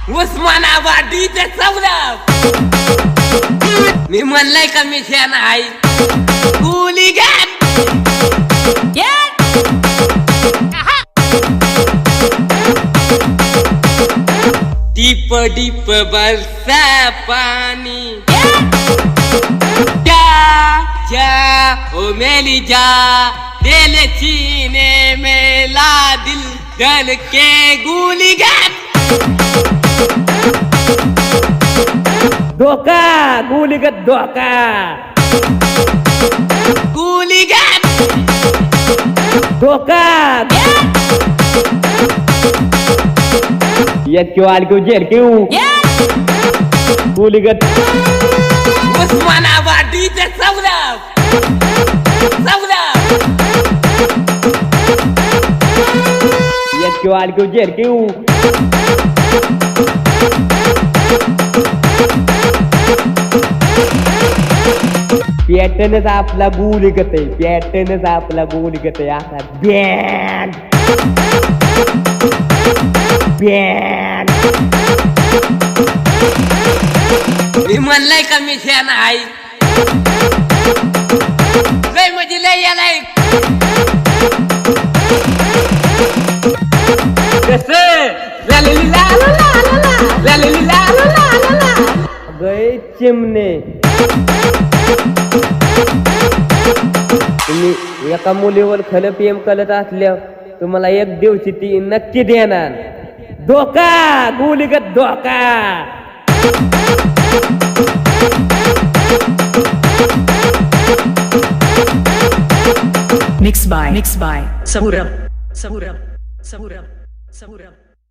उस्मानाबादीचे सौरभ. मी म्हणलंय का मी शान आहे. हुलिगन deep deep बरसा पानी. जा जा ओ मेरी जा, दिल सीने में ला दिल गन के गुलिगन. धोका गुलिगत धोका. गुलिगन धोका. ये क्यों आल क्यों जेल क्यों गुलिगत. उस्मानाबादीचे सौरभ. ये क्यों आल क्यों जेल क्यों. पॅटर्नच आपला गुलिगत आहे. पॅटर्नच आपला गुलिगत आहे. असा बॅन बॅन. मी म्हणलंय का मी शान आहे. लय म्हणजे लय यालाय. गय चिमणे. तुम्ही एका मुलीवर खल प्रेम करत असल्या तुम्हाला एक दिवशी ती नक्की देणार. धोका गुलिगत धोका. Mixed by Saurabh.